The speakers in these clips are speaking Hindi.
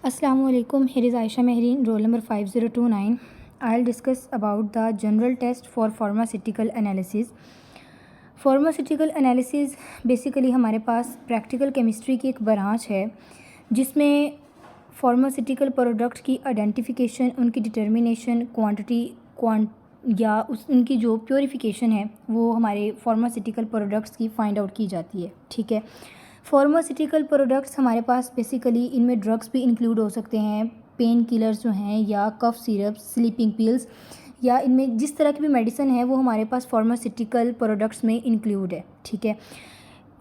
Assalamualaikum. Here is Aisha Mehreen, roll number 5029. I'll discuss about the general test for pharmaceutical analysis. Pharmaceutical analysis basically हमारे पास प्रैक्टिकल केमिस्ट्री की एक ब्रांच है जिसमें फार्मास्यूटिकल प्रोडक्ट की आइडेंटिफिकेशन, उनकी डिटर्मिनेशन, या उनकी जो प्योरीफिकेशन है वो हमारे फार्मास्यूटिकल प्रोडक्ट्स की फाइंड आउट की जाती है। ठीक है, फार्मास्यूटिकल प्रोडक्ट्स हमारे पास बेसिकली इनमें ड्रग्स भी इंक्लूड हो सकते हैं, पेन किलर्स जो हैं, या कफ सिरप, स्लीपिंग पिल्स, या इनमें जिस तरह की भी मेडिसिन है वो हमारे पास फार्मास्यूटिकल प्रोडक्ट्स में इंक्लूड है। ठीक है,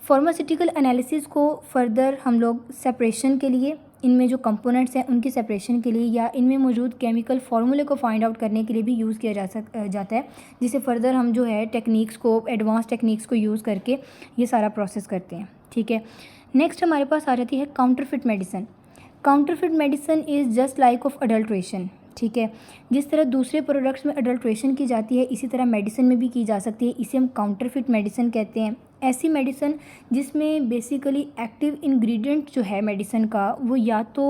फार्मास्यूटिकल एनालिसिस को फर्दर हम लोग सेपरेशन के लिए, इनमें जो कंपोनेंट्स हैं उनकी सेपरेशन के लिए, या इनमें मौजूद केमिकल फार्मूले को फाइंड आउट करने के लिए भी यूज़ किया जाता है, जिसे फर्दर हम जो है टेक्निक्स को, एडवांस टेक्निक्स को यूज़ करके ये सारा प्रोसेस करते हैं। ठीक है, नेक्स्ट हमारे पास आ जाती है counterfeit medicine. Counterfeit medicine is just like of adulteration. ठीक है, जिस तरह दूसरे प्रोडक्ट्स में अडल्ट्रेशन की जाती है इसी तरह मेडिसिन में भी की जा सकती है, इसे हम काउंटरफिट मेडिसिन कहते हैं। ऐसी मेडिसिन जिसमें बेसिकली एक्टिव इंग्रेडिएंट जो है मेडिसिन का वो या तो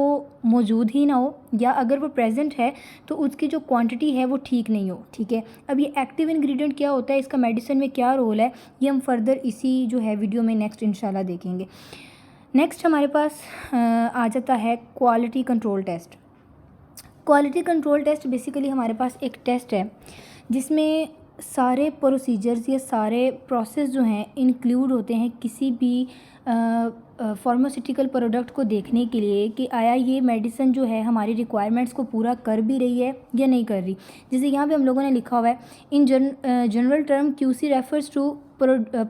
मौजूद ही ना हो, या अगर वो प्रेजेंट है तो उसकी जो क्वांटिटी है वो ठीक नहीं हो। ठीक है, अब ये एक्टिव इंग्रेडिएंट क्या होता है, इसका मेडिसिन में क्या रोल है, ये हम फर्दर इसी जो है वीडियो में नेक्स्ट इंशाल्लाह देखेंगे। नेक्स्ट हमारे पास आ जाता है quality control test. Quality control test basically हमारे पास एक टेस्ट है जिसमें सारे प्रोसीजर्स या सारे प्रोसेस जो हैं इंक्लूड होते हैं किसी भी फार्मास्यूटिकल प्रोडक्ट को देखने के लिए कि आया ये मेडिसिन जो है हमारी रिक्वायरमेंट्स को पूरा कर भी रही है या नहीं कर रही। जैसे यहाँ पे हम लोगों ने लिखा हुआ है, in general term QC refers to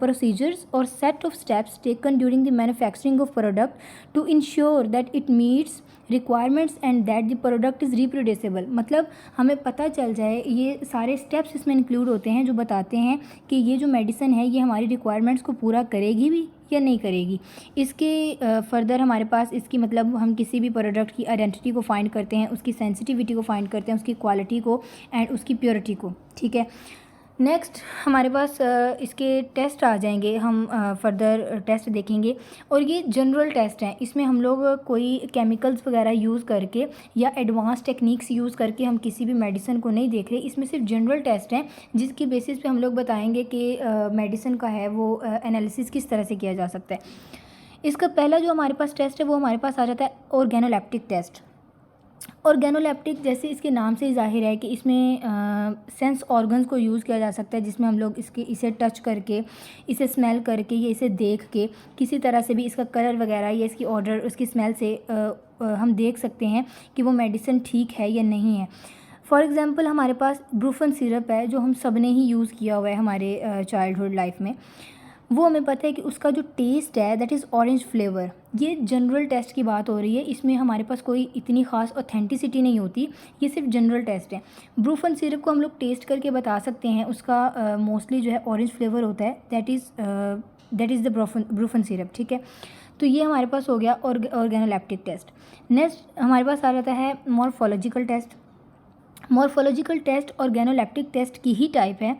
procedures or set of steps taken during the manufacturing of product to ensure that it meets requirements and that the product is reproducible। मतलब हमें पता चल जाए, ये सारे स्टेप्स इसमें इंक्लूड होते हैं जो बताते हैं कि ये जो मेडिसिन है ये हमारी रिक्वायरमेंट्स को पूरा करेगी भी या नहीं करेगी। इसके फर्दर हमारे पास इसकी मतलब हम किसी भी प्रोडक्ट की आइडेंटिटी को फाइंड करते हैं, उसकी सेंसिटिविटी को फाइंड करते हैं, उसकी क्वालिटी को एंड उसकी प्योरिटी को। ठीक है, नेक्स्ट हमारे पास इसके टेस्ट आ जाएंगे, हम फर्दर टेस्ट देखेंगे और ये जनरल टेस्ट हैं। इसमें हम लोग कोई केमिकल्स वगैरह यूज़ करके या एडवांस टेक्निक्स यूज़ करके हम किसी भी मेडिसिन को नहीं देख रहे, इसमें सिर्फ जनरल टेस्ट हैं जिसकी बेसिस पे हम लोग बताएंगे कि मेडिसिन का है वो एनालिसिस किस तरह से किया जा सकता है। इसका पहला जो हमारे पास टेस्ट है वो हमारे पास आ जाता है ऑर्गेनोलेप्टिक टेस्ट। ऑर्गेनोलेप्टिक जैसे इसके नाम से ही जाहिर है कि इसमें सेंस ऑर्गन्स को यूज़ किया जा सकता है, जिसमें हम लोग इसे टच करके, इसे स्मेल करके या इसे देख के किसी तरह से भी इसका कलर वगैरह या इसकी ऑर्डर, उसकी स्मेल से हम देख सकते हैं कि वो मेडिसिन ठीक है या नहीं है। फॉर एग्ज़ाम्पल हमारे पास ब्रूफन सिरप है जो हम सब ने ही यूज़ किया हुआ है हमारे चाइल्डहुड लाइफ में। वो हमें पता है कि उसका जो टेस्ट है दैट इज़ ऑरेंज फ्लेवर। ये जनरल टेस्ट की बात हो रही है, इसमें हमारे पास कोई इतनी ख़ास ऑथेंटिसिटी नहीं होती, ये सिर्फ जनरल टेस्ट है। ब्रूफन सिरप को हम लोग टेस्ट करके बता सकते हैं, उसका मोस्टली जो है ऑरेंज फ्लेवर होता है, that is the Brufen syrup. ठीक है, तो ये हमारे पास हो गया ऑर्गेनोलेप्टिक टेस्ट। नेक्स्ट हमारे पास आ जाता है morphological test. Morphological test organoleptic test की ही टाइप है।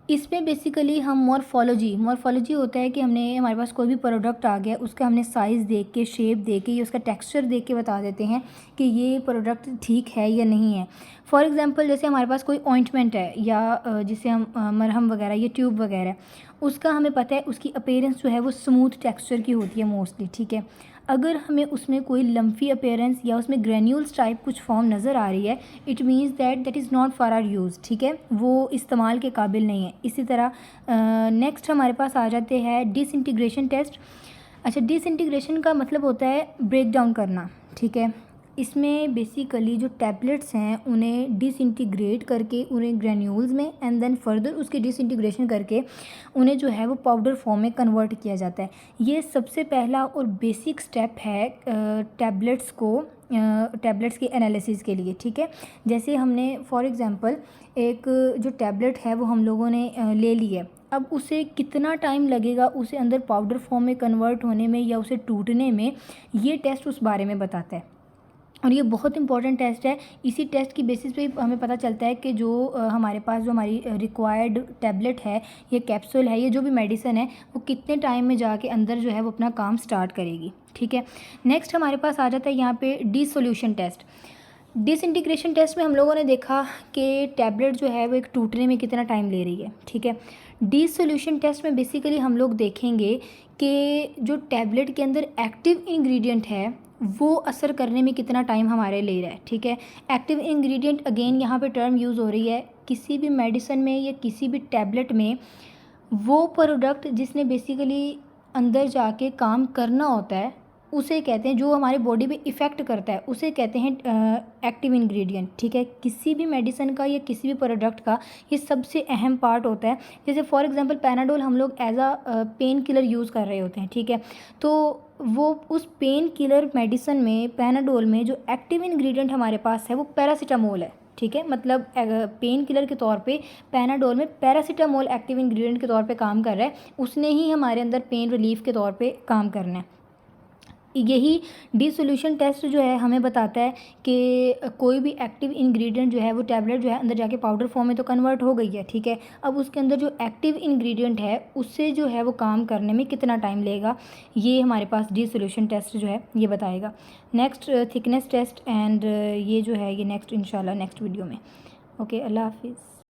इसमें बेसिकली हम मॉर्फोलॉजी होता है कि हमारे पास कोई भी प्रोडक्ट आ गया, उसका हमने साइज़ देख के, शेप देख के या उसका टेक्सचर देख के बता देते हैं कि ये प्रोडक्ट ठीक है या नहीं है। फॉर एग्जांपल जैसे हमारे पास कोई ऑइंटमेंट है या जिसे हम मरहम वगैरह या ट्यूब वगैरह, उसका हमें पता है उसकी अपीयरेंस जो है वो स्मूथ टेक्सचर की होती है मोस्टली। ठीक है, अगर हमें उसमें कोई लम्फी अपीयरेंस या उसमें ग्रेन्यूल्स टाइप कुछ फॉर्म नज़र आ रही है, it means that is not for our use. ठीक है, वो इस्तेमाल के काबिल नहीं है। इसी तरह नेक्स्ट हमारे पास आ जाते हैं डिसइंटीग्रेशन टेस्ट। अच्छा, डिसइंटीग्रेशन का मतलब होता है ब्रेक डाउन करना। ठीक है, इसमें बेसिकली जो टैबलेट्स हैं उन्हें डिसइंटीग्रेट करके उन्हें ग्रेन्यूल्स में एंड देन फर्दर उसकी डिसइंटीग्रेशन करके उन्हें जो है वो पाउडर फॉर्म में कन्वर्ट किया जाता है। ये सबसे पहला और बेसिक स्टेप है टैबलेट्स के एनालिसिस के लिए। ठीक है, जैसे हमने फॉर एग्ज़ाम्पल एक जो टैबलेट है वो हम लोगों ने ले ली है, अब उसे कितना टाइम लगेगा उसे अंदर पाउडर फॉर्म में कन्वर्ट होने में या उसे टूटने में, ये टेस्ट उस बारे में बताता है। और ये बहुत इंपॉर्टेंट टेस्ट है। इसी टेस्ट की बेसिस पे हमें पता चलता है कि जो हमारे पास जो हमारी रिक्वायर्ड टैबलेट है, ये कैप्सूल है, ये जो भी मेडिसिन है, वो कितने टाइम में जाके अंदर जो है वो अपना काम स्टार्ट करेगी। ठीक है, नेक्स्ट हमारे पास आ जाता है यहाँ पे डिसोल्यूशन टेस्ट। डिसइंटीग्रेशन टेस्ट में हम लोगों ने देखा कि टैबलेट जो है वो एक टूटने में कितना टाइम ले रही है। ठीक है, डिसोल्यूशन टेस्ट में बेसिकली हम लोग देखेंगे कि जो टैबलेट के अंदर एक्टिव इंग्रेडिएंट है वो असर करने में कितना टाइम हमारे ले रहा है। ठीक है, एक्टिव इंग्रेडिएंट अगेन यहाँ पे टर्म यूज़ हो रही है किसी भी मेडिसिन में या किसी भी टैबलेट में वो प्रोडक्ट जिसने बेसिकली अंदर जाके काम करना होता है उसे कहते हैं, जो हमारे बॉडी पे इफ़ेक्ट करता है उसे कहते हैं एक्टिव इंग्रेडिएंट। ठीक है, किसी भी मेडिसिन का या किसी भी प्रोडक्ट का ये सबसे अहम पार्ट होता है। जैसे फॉर एग्जांपल पैनाडोल हम लोग as a pain killer use कर रहे होते हैं। ठीक है, तो वो उस पेन किलर मेडिसिन में, पैनाडोल में जो एक्टिव इंग्रेडिएंट हमारे पास है वो पैरासीटामोल है। ठीक है, मतलब पेन किलर के तौर पे पैनाडोल में पैरासीटामोल एक्टिव इंग्रेडिएंट के तौर पे काम कर रहा है, उसने ही हमारे अंदर पेन रिलीफ के तौर पे काम करना है। यही डिसोल्यूशन टेस्ट जो है हमें बताता है कि कोई भी एक्टिव इंग्रेडिएंट जो है वो टैबलेट जो है अंदर जाके पाउडर फॉर्म में तो कन्वर्ट हो गई है। ठीक है, अब उसके अंदर जो एक्टिव इंग्रेडिएंट है उससे जो है वो काम करने में कितना टाइम लगेगा, ये हमारे पास डिसोल्यूशन टेस्ट जो है ये बताएगा। नेक्स्ट थिकनेस टेस्ट, एंड ये जो है ये नेक्स्ट इंशाल्लाह नेक्स्ट वीडियो में। ओके, अल्लाह हाफिज़।